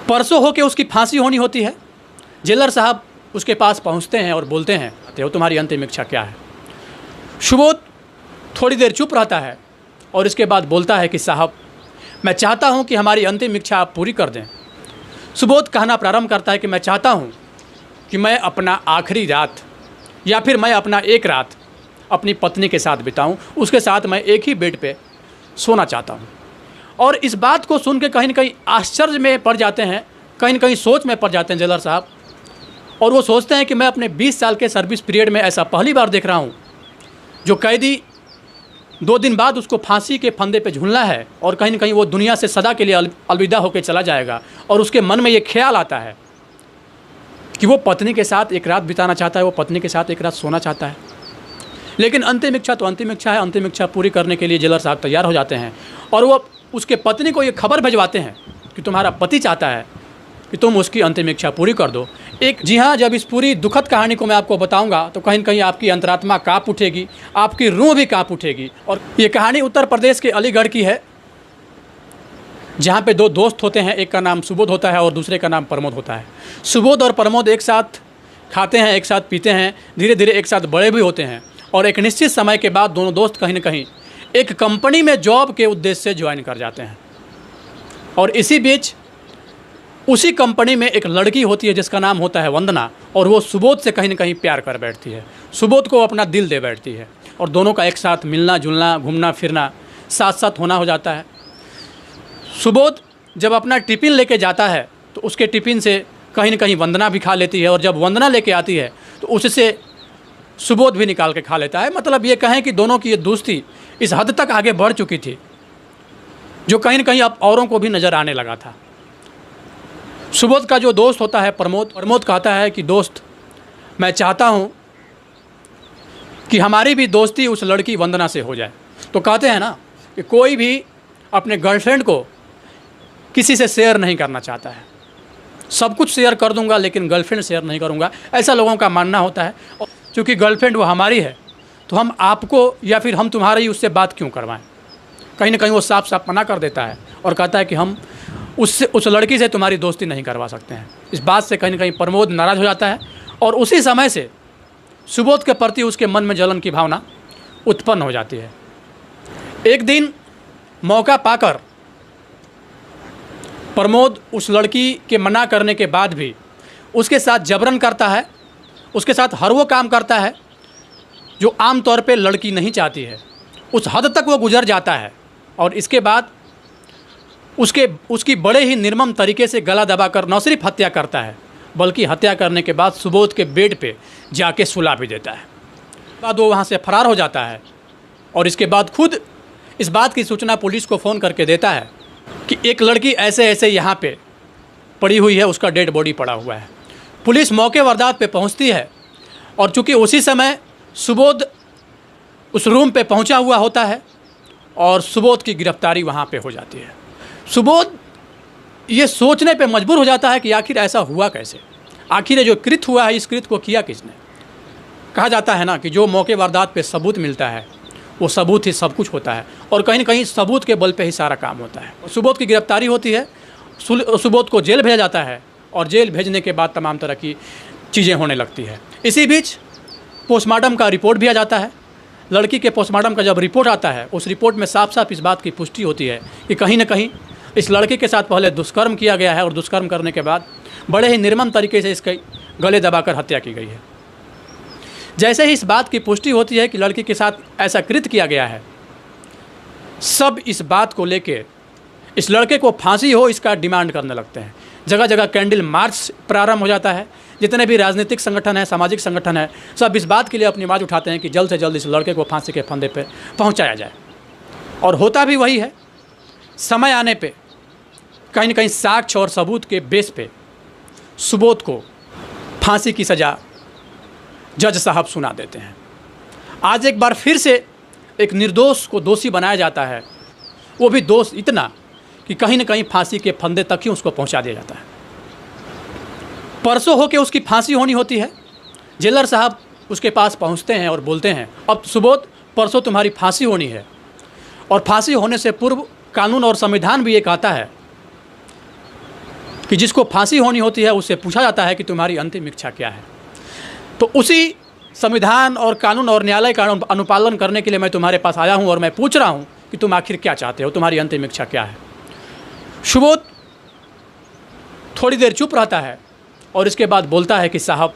परसों हो के उसकी फांसी होनी होती है। जेलर साहब उसके पास पहुंचते हैं और बोलते हैं, हो तुम्हारी अंतिम इच्छा क्या है। सुबोध थोड़ी देर चुप रहता है और इसके बाद बोलता है कि साहब, मैं चाहता हूं कि हमारी अंतिम इच्छा आप पूरी कर दें। सुबोध कहना प्रारंभ करता है कि मैं चाहता हूं कि मैं अपना आखिरी रात या फिर मैं अपना एक रात अपनी पत्नी के साथ बिताऊं, उसके साथ मैं एक ही बेड पे सोना चाहता हूं। और इस बात को सुन के कहीं न कहीं आश्चर्य में पड़ जाते हैं, कहीं न कहीं सोच में पड़ जाते हैं जेलर साहब, और वो सोचते हैं कि मैं अपने 20 साल के सर्विस पीरियड में ऐसा पहली बार देख रहा हूँ जो कैदी 2 दिन बाद उसको फांसी के फंदे पे झूलना है और कहीं न कहीं वो दुनिया से सदा के लिए अलविदा होकर चला जाएगा। और उसके मन में ये ख्याल आता है कि वो पत्नी के साथ एक रात बिताना चाहता है, वो पत्नी के साथ एक रात सोना चाहता है। लेकिन अंतिम इच्छा तो अंतिम इच्छा है, अंतिम इच्छा पूरी करने के लिए जेलर साहब तैयार हो जाते हैं और वो उसके पत्नी को ये खबर भिजवाते हैं कि तुम्हारा पति चाहता है कि तुम उसकी अंतिम इच्छा पूरी कर दो। जी हाँ, जब इस पूरी दुखद कहानी को मैं आपको बताऊंगा तो कहीं न कहीं आपकी अंतरात्मा काँप उठेगी, आपकी रूह भी काँप उठेगी। और ये कहानी उत्तर प्रदेश के अलीगढ़ की है, जहाँ पे 2 दोस्त होते हैं, एक का नाम सुबोध होता है और दूसरे का नाम प्रमोद होता है। सुबोध और प्रमोद एक साथ खाते हैं, एक साथ पीते हैं, धीरे धीरे एक साथ बड़े भी होते हैं और एक निश्चित समय के बाद दोनों दोस्त कहीं न कहीं एक कंपनी में जॉब के उद्देश्य से ज्वाइन कर जाते हैं। और इसी बीच उसी कंपनी में एक लड़की होती है जिसका नाम होता है वंदना, और वो सुबोध से कहीं न कहीं प्यार कर बैठती है, सुबोध को अपना दिल दे बैठती है और दोनों का एक साथ मिलना जुलना, घूमना फिरना साथ साथ होना हो जाता है। सुबोध जब अपना टिफ़िन लेके जाता है तो उसके टिफ़िन से कहीं न कहीं वंदना भी खा लेती है, और जब वंदना लेके आती है तो उससे सुबोध भी निकाल के खा लेता है। मतलब ये कहें कि दोनों की ये दोस्ती इस हद तक आगे बढ़ चुकी थी जो कहीं न कहीं अब औरों को भी नज़र आने लगा था। सुबोध का जो दोस्त होता है प्रमोद कहता है कि दोस्त, मैं चाहता हूँ कि हमारी भी दोस्ती उस लड़की वंदना से हो जाए। तो कहते हैं ना कि कोई भी अपने गर्लफ्रेंड को किसी से शेयर नहीं करना चाहता है, सब कुछ शेयर कर दूंगा लेकिन गर्लफ्रेंड शेयर नहीं करूंगा, ऐसा लोगों का मानना होता है। और चूँकि गर्लफ्रेंड वो हमारी है तो हम आपको या फिर हम तुम्हारी उससे बात क्यों करवाएं। कहीं न कहीं वो साफ साफ मना कर देता है और कहता है कि हम उस लड़की से तुम्हारी दोस्ती नहीं करवा सकते हैं। इस बात से कहीं न कहीं प्रमोद नाराज़ हो जाता है और उसी समय से सुबोध के प्रति उसके मन में जलन की भावना उत्पन्न हो जाती है। एक दिन मौका पाकर प्रमोद उस लड़की के मना करने के बाद भी उसके साथ जबरन करता है, उसके साथ हर वो काम करता है जो आम तौर पे लड़की नहीं चाहती है। उस हद तक वो गुजर जाता है और इसके बाद उसकी बड़े ही निर्मम तरीके से गला दबाकर न सिर्फ हत्या करता है बल्कि हत्या करने के बाद सुबोध के बेड पे जाके सुला भी देता है। बाद वो वहाँ से फरार हो जाता है और इसके बाद खुद इस बात की सूचना पुलिस को फ़ोन करके देता है कि एक लड़की ऐसे ऐसे यहाँ पे पड़ी हुई है, उसका डेड बॉडी पड़ा हुआ है। पुलिस मौके वारदात पे पहुँचती है और चूँकि उसी समय सुबोध उस रूम पे पहुँचा हुआ होता है और सुबोध की गिरफ्तारी वहाँ पे हो जाती है। सुबोध ये सोचने पे मजबूर हो जाता है कि आखिर ऐसा हुआ कैसे, आखिर ये जो कृत्य हुआ है इस कृत्य को किया किसने। कहा जाता है ना कि जो मौके वारदात पे सबूत मिलता है वो सबूत ही सब कुछ होता है और कहीं न कहीं सबूत के बल पे ही सारा काम होता है। सुबोध की गिरफ्तारी होती है, सुबोध को जेल भेजा जाता है और जेल भेजने के बाद तमाम तरह की चीज़ें होने लगती है। इसी बीच पोस्टमार्टम का रिपोर्ट भी आ जाता है। लड़की के पोस्टमार्टम का जब रिपोर्ट आता है उस रिपोर्ट में साफ साफ इस बात की पुष्टि होती है कि कहीं न कहीं इस लड़के के साथ पहले दुष्कर्म किया गया है और दुष्कर्म करने के बाद बड़े ही निर्मम तरीके से इसके गले दबाकर हत्या की गई है। जैसे ही इस बात की पुष्टि होती है कि लड़की के साथ ऐसा कृत्य किया गया है, सब इस बात को लेके इस लड़के को फांसी हो इसका डिमांड करने लगते हैं। जगह जगह कैंडल मार्च प्रारंभ हो जाता है। जितने भी राजनीतिक संगठन हैं, सामाजिक संगठन है, सब इस बात के लिए अपनी आवाज़ उठाते हैं कि जल्द से जल्द इस लड़के को फांसी के फंदे पे पहुंचाया जाए। और होता भी वही है। समय आने पे कहीं न कहीं साक्ष्य और सबूत के बेस पे सुबोध को फांसी की सज़ा जज साहब सुना देते हैं। आज एक बार फिर से एक निर्दोष को दोषी बनाया जाता है, वो भी दोष इतना कि कहीं न कहीं फांसी के फंदे तक ही उसको पहुंचा दिया जाता है। परसों होके उसकी फांसी होनी होती है। जेलर साहब उसके पास पहुंचते हैं और बोलते हैं, अब सुबोध परसों तुम्हारी फांसी होनी है और फांसी होने से पूर्व कानून और संविधान भी ये कहता है कि जिसको फांसी होनी होती है उससे पूछा जाता है कि तुम्हारी अंतिम इच्छा क्या है। तो उसी संविधान और कानून और न्यायालय का अनुपालन करने के लिए मैं तुम्हारे पास आया हूँ और मैं पूछ रहा हूँ कि तुम आखिर क्या चाहते हो, तुम्हारी अंतिम इच्छा क्या है। सुबोध थोड़ी देर चुप रहता है और इसके बाद बोलता है कि साहब,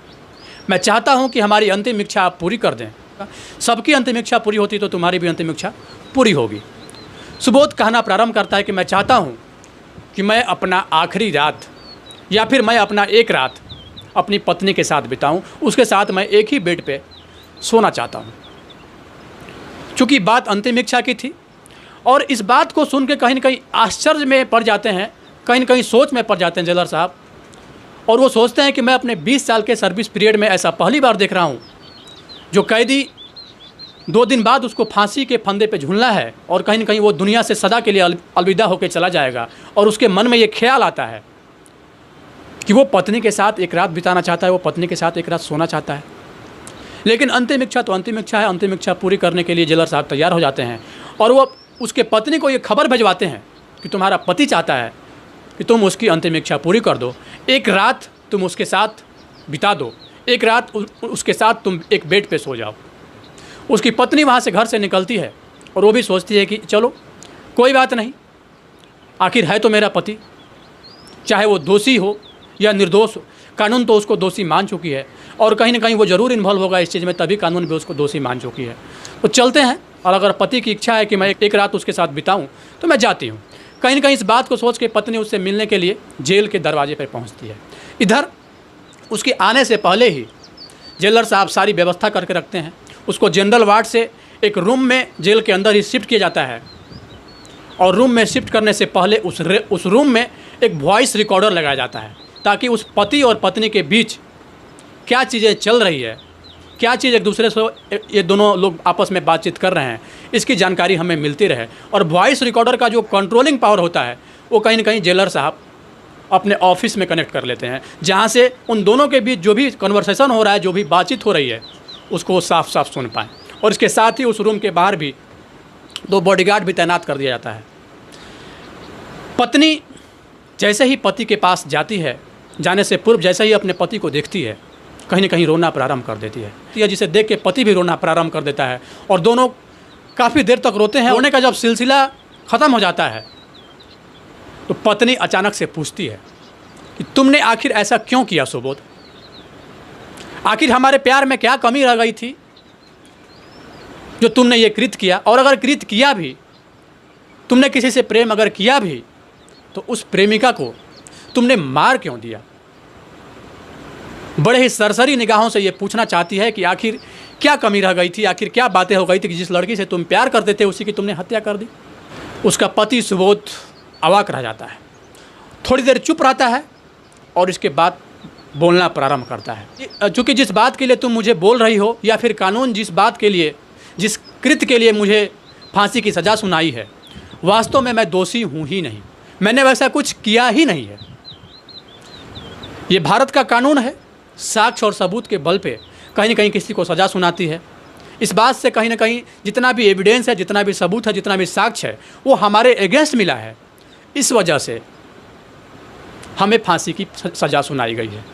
मैं चाहता हूँ कि हमारी अंतिम इच्छा आप पूरी कर दें। सबकी अंतिम इच्छा पूरी होती तो तुम्हारी भी अंतिम इच्छा पूरी होगी। सुबोध कहना प्रारंभ करता है कि मैं चाहता हूँ कि मैं अपना आखिरी रात या फिर मैं अपना एक रात अपनी पत्नी के साथ बिताऊं, उसके साथ मैं एक ही बेड पे सोना चाहता हूं। चूँकि बात अंतिम इच्छा की थी और इस बात को सुन के कहीं न कहीं आश्चर्य में पड़ जाते हैं, कहीं न कहीं सोच में पड़ जाते हैं जेलर साहब, और वो सोचते हैं कि मैं अपने 20 साल के सर्विस पीरियड में ऐसा पहली बार देख रहा हूँ जो कैदी 2 दिन बाद उसको फांसी के फंदे पे झूलना है और कहीं न कहीं वो दुनिया से सदा के लिए अलविदा होकर चला जाएगा, और उसके मन में ये ख्याल आता है कि वो पत्नी के साथ एक रात बिताना चाहता है, वो पत्नी के साथ एक रात सोना चाहता है। लेकिन अंतिम इच्छा तो अंतिम इच्छा है। अंतिम इच्छा पूरी करने के लिए जेलर साहब तैयार हो जाते हैं और वो उसके पत्नी को ये खबर भिजवाते हैं कि तुम्हारा पति चाहता है कि तुम उसकी अंतिम इच्छा पूरी कर दो, एक रात तुम उसके साथ बिता दो, एक रात उसके साथ तुम एक बेड पे सो जाओ। उसकी पत्नी वहाँ से घर से निकलती है और वो भी सोचती है कि चलो कोई बात नहीं, आखिर है तो मेरा पति, चाहे वो दोषी हो या निर्दोष हो, कानून तो उसको दोषी मान चुकी है और कहीं ना कहीं वो ज़रूर इन्वॉल्व होगा इस चीज़ में, तभी कानून भी उसको दोषी मान चुकी है। तो चलते हैं, और अगर पति की इच्छा है कि मैं एक रात उसके साथ बिताऊं तो मैं जाती हूं। कहीं ना कहीं इस बात को सोच के पत्नी उससे मिलने के लिए जेल के दरवाजे पर पहुंचती है। इधर उसके आने से पहले ही जेलर साहब सारी व्यवस्था करके रखते हैं। उसको जनरल वार्ड से एक रूम में जेल के अंदर ही शिफ्ट किया जाता है, और रूम में शिफ्ट करने से पहले उस रूम में एक वॉइस रिकॉर्डर लगाया जाता है ताकि उस पति और पत्नी के बीच क्या चीज़ें चल रही है, क्या चीज़ एक दूसरे से ये दोनों लोग आपस में बातचीत कर रहे हैं, इसकी जानकारी हमें मिलती रहे। और वॉइस रिकॉर्डर का जो कंट्रोलिंग पावर होता है वो कहीं ना कहीं जेलर साहब अपने ऑफिस में कनेक्ट कर लेते हैं, जहाँ से उन दोनों के बीच जो भी कन्वर्सेशन हो रहा है, जो भी बातचीत हो रही है, उसको साफ साफ सुन पाएँ। और इसके साथ ही उस रूम के बाहर भी 2 बॉडीगार्ड भी तैनात कर दिया जाता है। पत्नी जैसे ही पति के पास जाती है, जाने से पूर्व जैसे ही अपने पति को देखती है, कहीं ना कहीं रोना प्रारंभ कर देती है, या जिसे देख के पति भी रोना प्रारंभ कर देता है और दोनों काफ़ी देर तक रोते हैं। रोने का जब सिलसिला ख़त्म हो जाता है तो पत्नी अचानक से पूछती है कि तुमने आखिर ऐसा क्यों किया सुबोध? आखिर हमारे प्यार में क्या कमी रह गई थी जो तुमने ये कृत्य किया? और अगर कृत्य किया भी, तुमने किसी से प्रेम अगर किया भी, तो उस प्रेमिका को तुमने मार क्यों दिया? बड़े ही सरसरी निगाहों से ये पूछना चाहती है कि आखिर क्या कमी रह गई थी, आखिर क्या बातें हो गई थी कि जिस लड़की से तुम प्यार करते थे उसी की तुमने हत्या कर दी। उसका पति सुबोध अवाक रह जाता है, थोड़ी देर चुप रहता है और इसके बाद बोलना प्रारंभ करता है। चूँकि जिस बात के लिए तुम मुझे बोल रही हो, या फिर कानून जिस बात के लिए, जिस कृत्य के लिए मुझे फांसी की सज़ा सुनाई है, वास्तव में मैं दोषी हूँ ही नहीं, मैंने वैसा कुछ किया ही नहीं है। ये भारत का कानून है, साक्ष्य और सबूत के बल पे कहीं ना कहीं किसी को सज़ा सुनाती है। इस बात से कहीं ना कहीं जितना भी एविडेंस है, जितना भी सबूत है, जितना भी साक्ष्य है, वो हमारे अगेंस्ट मिला है। इस वजह से हमें फांसी की सज़ा सुनाई गई है।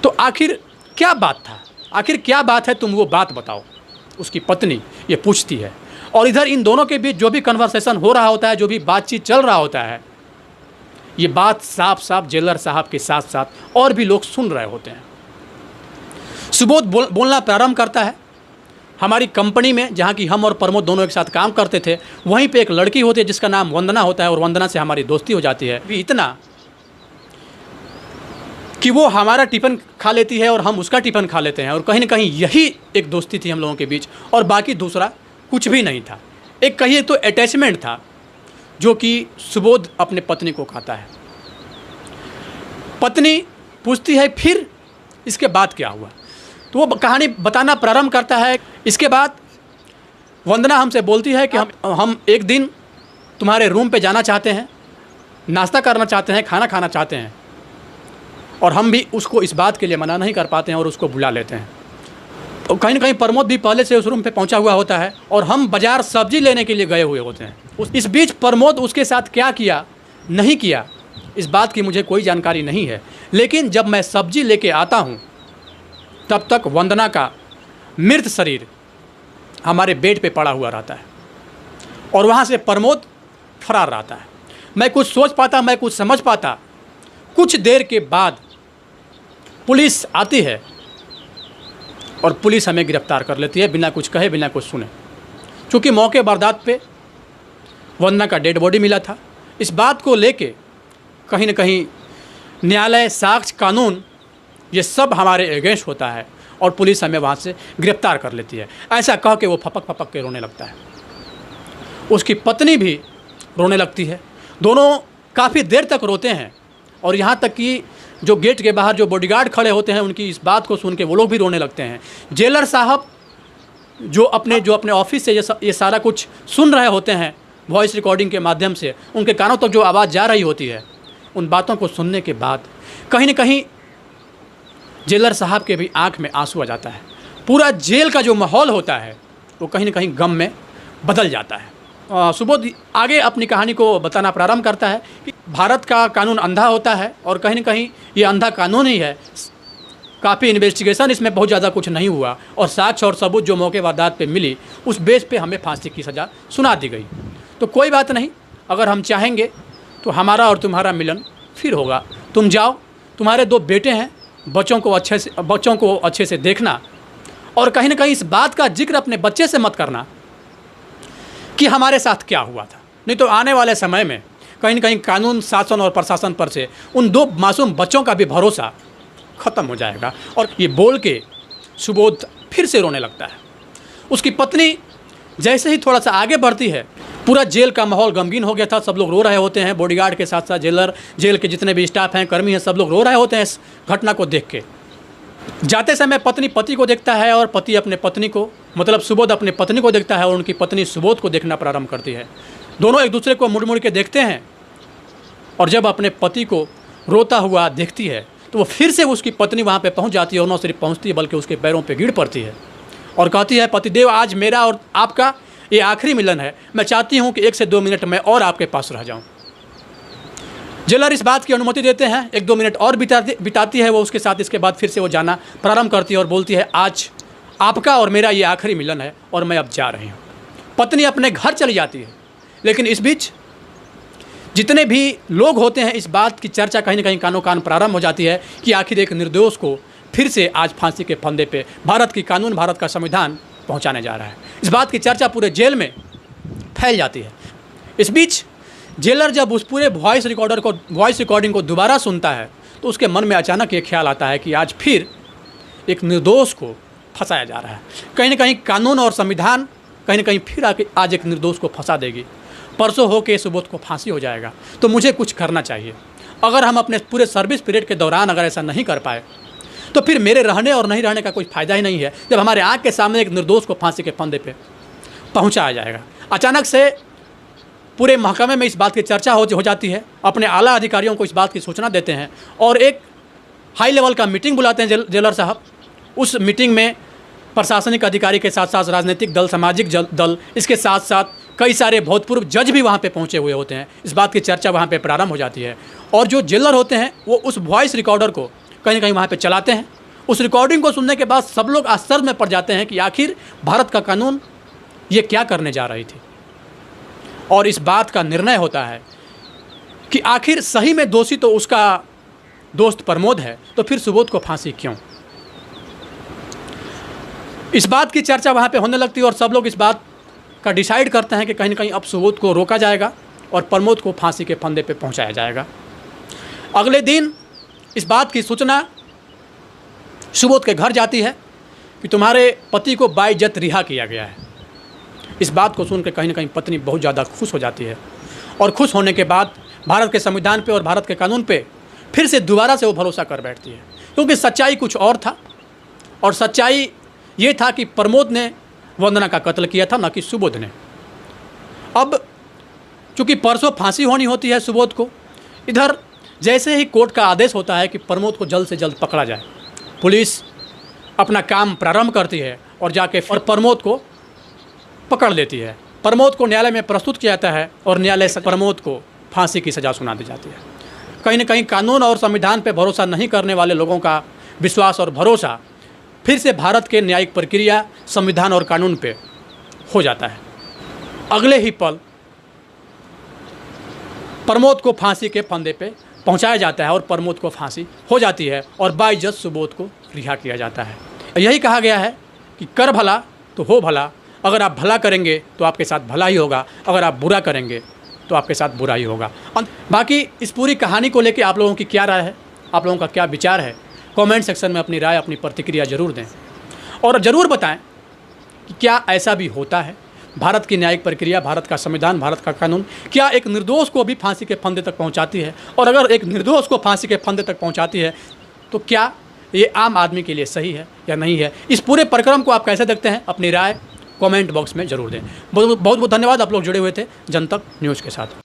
तो आखिर क्या बात था, आखिर क्या बात है, तुम वो बात बताओ, उसकी पत्नी ये पूछती है। और इधर इन दोनों के बीच जो भी कन्वर्सेशन हो रहा होता है, जो भी बातचीत चल रहा होता है, ये बात साफ साफ जेलर साहब के साथ साथ और भी लोग सुन रहे होते हैं। सुबोध बोलना प्रारंभ करता है। हमारी कंपनी में, जहाँ की हम और प्रमोद दोनों एक साथ काम करते थे, वहीं पे एक लड़की होती है जिसका नाम वंदना होता है, और वंदना से हमारी दोस्ती हो जाती है। इतना कि वो हमारा टिफ़िन खा लेती है और हम उसका टिफ़िन खा लेते हैं, और कहीं ना कहीं यही एक दोस्ती थी हम लोगों के बीच, और बाकी दूसरा कुछ भी नहीं था। एक कहिए तो अटैचमेंट था जो कि सुबोध अपने पत्नी को खाता है। पत्नी पूछती है फिर इसके बाद क्या हुआ, तो वो कहानी बताना प्रारंभ करता है। इसके बाद वंदना हमसे बोलती है कि हम एक दिन तुम्हारे रूम पे जाना चाहते हैं, नाश्ता करना चाहते हैं, खाना खाना चाहते हैं, और हम भी उसको इस बात के लिए मना नहीं कर पाते हैं और उसको बुला लेते हैं। और कहीं ना कहीं प्रमोद भी पहले से उस रूम पे पहुंचा हुआ होता है और हम बाज़ार सब्जी लेने के लिए गए हुए होते हैं। इस बीच प्रमोद उसके साथ क्या किया, नहीं किया, इस बात की मुझे कोई जानकारी नहीं है, लेकिन जब मैं सब्जी लेके आता हूँ तब तक वंदना का मृत शरीर हमारे बेड पे पड़ा हुआ रहता है और वहाँ से प्रमोद फरार रहता है। मैं कुछ सोच पाता, मैं कुछ समझ पाता। कुछ देर के बाद पुलिस आती है और पुलिस हमें गिरफ्तार कर लेती है बिना कुछ कहे, बिना कुछ सुने। क्योंकि मौके वारदात पे वंदना का डेड बॉडी मिला था। इस बात को लेके कहीं न कहीं न्यायालय, साक्ष्य, कानून ये सब हमारे अगेंस्ट होता है और पुलिस हमें वहाँ से गिरफ्तार कर लेती है। ऐसा कह के वो फपक फपक के रोने लगता है। उसकी पत्नी भी रोने लगती है। दोनों काफ़ी देर तक रोते हैं और यहाँ तक कि जो गेट के बाहर जो बॉडीगार्ड खड़े होते हैं उनकी इस बात को सुन के वो लोग भी रोने लगते हैं। जेलर साहब जो अपने ऑफिस से ये सारा कुछ सुन रहे होते हैं वॉइस रिकॉर्डिंग के माध्यम से, उनके कानों तक जो आवाज़ जा रही होती है, उन बातों को सुनने के बाद कहीं न कहीं जेलर साहब के भी आंख में आंसू आ जाता है। पूरा जेल का जो माहौल होता है वो कहीं न कहीं गम में बदल जाता है। सुबोध आगे अपनी कहानी को बताना प्रारंभ करता है कि भारत का कानून अंधा होता है और कहीं न कहीं ये अंधा कानून ही है। काफ़ी इन्वेस्टिगेशन इसमें बहुत ज़्यादा कुछ नहीं हुआ और साक्ष्य और सबूत जो मौके वारदात पे मिली उस बेस पे हमें फांसी की सज़ा सुना दी गई। तो कोई बात नहीं, अगर हम चाहेंगे तो हमारा और तुम्हारा मिलन फिर होगा। तुम जाओ, तुम्हारे 2 बेटे हैं, बच्चों को अच्छे से देखना और कहीं ना कहीं इस बात का जिक्र अपने बच्चे से मत करना कि हमारे साथ क्या हुआ था, नहीं तो आने वाले समय में कहीं ना कहीं कानून, शासन और प्रशासन पर से उन 2 मासूम बच्चों का भी भरोसा ख़त्म हो जाएगा। और ये बोल के सुबोध फिर से रोने लगता है। उसकी पत्नी जैसे ही थोड़ा सा आगे बढ़ती है, पूरा जेल का माहौल गमगीन हो गया था। सब लोग रो रहे होते हैं, बॉडीगार्ड के साथ साथ जेल के जितने भी स्टाफ हैं, कर्मी हैं, सब लोग रो रहे होते हैं इस घटना को देख के। जाते समय पत्नी पति को देखता है और पति अपने पत्नी को, मतलब सुबोध अपने पत्नी को देखता है और उनकी पत्नी सुबोध को देखना प्रारंभ करती है। दोनों एक दूसरे को मुड़ मुड़ के देखते हैं और जब अपने पति को रोता हुआ देखती है तो वो फिर से उसकी पत्नी वहाँ पे पहुँच जाती है और न सिर्फ पहुँचती है बल्कि उसके पैरों पे गिर पड़ती है और कहती है, पतिदेव, आज मेरा और आपका ये आखिरी मिलन है। मैं चाहती हूँ कि 1 से 2 मिनट मैं और आपके पास रह जाऊँ। जेलर इस बात की अनुमति देते हैं। 1-2 मिनट और बिताती है वो उसके साथ। इसके बाद फिर से वो जाना प्रारंभ करती है और बोलती है, आज आपका और मेरा ये आखिरी मिलन है और मैं अब जा रही हूँ। पत्नी अपने घर चली जाती है। लेकिन इस बीच जितने भी लोग होते हैं, इस बात की चर्चा कहीं ना कहीं कानों कान प्रारंभ हो जाती है कि आखिर एक निर्दोष को फिर से आज फांसी के फंदे पे भारत की कानून, भारत का संविधान पहुंचाने जा रहा है। इस बात की चर्चा पूरे जेल में फैल जाती है। इस बीच जेलर जब उस पूरे वॉइस रिकॉर्डिंग को दोबारा सुनता है तो उसके मन में अचानक ये ख्याल आता है कि आज फिर एक निर्दोष को फंसाया जा रहा है। कहीं ना कहीं कानून और संविधान कहीं ना कहीं फिर आके आज एक निर्दोष को फंसा देगी। परसों हो के सुबोध को फांसी हो जाएगा, तो मुझे कुछ करना चाहिए। अगर हम अपने पूरे सर्विस पीरियड के दौरान अगर ऐसा नहीं कर पाए तो फिर मेरे रहने और नहीं रहने का कोई फ़ायदा ही नहीं है जब हमारे आँख के सामने एक निर्दोष को फांसी के फंदे पे पहुंचाया जाएगा। अचानक से पूरे महकमे में इस बात की चर्चा हो जाती है। अपने आला अधिकारियों को इस बात की सूचना देते हैं और एक हाई लेवल का मीटिंग बुलाते हैं जेलर साहब। उस मीटिंग में प्रशासनिक अधिकारी के साथ साथ राजनीतिक दल, सामाजिक दल, इसके साथ साथ कई सारे भूतपूर्व जज भी वहाँ पे पहुँचे हुए होते हैं। इस बात की चर्चा वहाँ पे प्रारंभ हो जाती है और जो जेलर होते हैं वो उस वॉइस रिकॉर्डर को कहीं ना कहीं वहाँ पे चलाते हैं। उस रिकॉर्डिंग को सुनने के बाद सब लोग आश्चर्य में पड़ जाते हैं कि आखिर भारत का कानून ये क्या करने जा रही थी। और इस बात का निर्णय होता है कि आखिर सही में दोषी तो उसका दोस्त प्रमोद है, तो फिर सुबोध को फांसी क्यों। इस बात की चर्चा वहाँ पे होने लगती है और सब लोग इस बात का डिसाइड करते हैं कि कहीं ना कहीं अब सुबोध को रोका जाएगा और प्रमोद को फांसी के फंदे पे पहुँचाया जाएगा। अगले दिन इस बात की सूचना सुबोध के घर जाती है कि तुम्हारे पति को बाइज्जत रिहा किया गया है। इस बात को सुनकर कहीं ना कहीं पत्नी बहुत ज़्यादा खुश हो जाती है और खुश होने के बाद भारत के संविधान पे और भारत के कानून पे फिर से दोबारा से वो भरोसा कर बैठती है, क्योंकि सच्चाई कुछ और था। और सच्चाई ये था कि प्रमोद ने वंदना का कत्ल किया था, न कि सुबोध ने। अब चूँकि परसों फांसी होनी होती है सुबोध को, इधर जैसे ही कोर्ट का आदेश होता है कि प्रमोद को जल्द से जल्द पकड़ा जाए, पुलिस अपना काम प्रारंभ करती है और जाके और प्रमोद को पकड़ लेती है। प्रमोद को न्यायालय में प्रस्तुत किया जाता है और न्यायालय से प्रमोद को फांसी की सज़ा सुना दी जाती है। कहीं ना कहीं कानून और संविधान पर भरोसा नहीं करने वाले लोगों का विश्वास और भरोसा फिर से भारत के न्यायिक प्रक्रिया, संविधान और कानून पे हो जाता है। अगले ही पल प्रमोद को फांसी के फंदे पे पहुंचाया जाता है और प्रमोद को फांसी हो जाती है और 22 जज सुबोध को रिहा किया जाता है। यही कहा गया है कि कर भला तो हो भला। अगर आप भला करेंगे तो आपके साथ भला ही होगा, अगर आप बुरा करेंगे तो आपके साथ बुरा ही होगा। बाकी इस पूरी कहानी को लेकर आप लोगों की क्या राय है, आप लोगों का क्या विचार है, कमेंट सेक्शन में अपनी राय, अपनी प्रतिक्रिया ज़रूर दें और ज़रूर बताएं कि क्या ऐसा भी होता है। भारत की न्यायिक प्रक्रिया, भारत का संविधान, भारत का कानून क्या एक निर्दोष को भी फांसी के फंदे तक पहुंचाती है? और अगर एक निर्दोष को फांसी के फंदे तक पहुंचाती है तो क्या ये आम आदमी के लिए सही है या नहीं है? इस पूरे प्रक्रम को आप कैसे देखते हैं? अपनी राय कमेंट बॉक्स में ज़रूर दें। बहुत बहुत धन्यवाद, आप लोग जुड़े हुए थे जनतक न्यूज़ के साथ।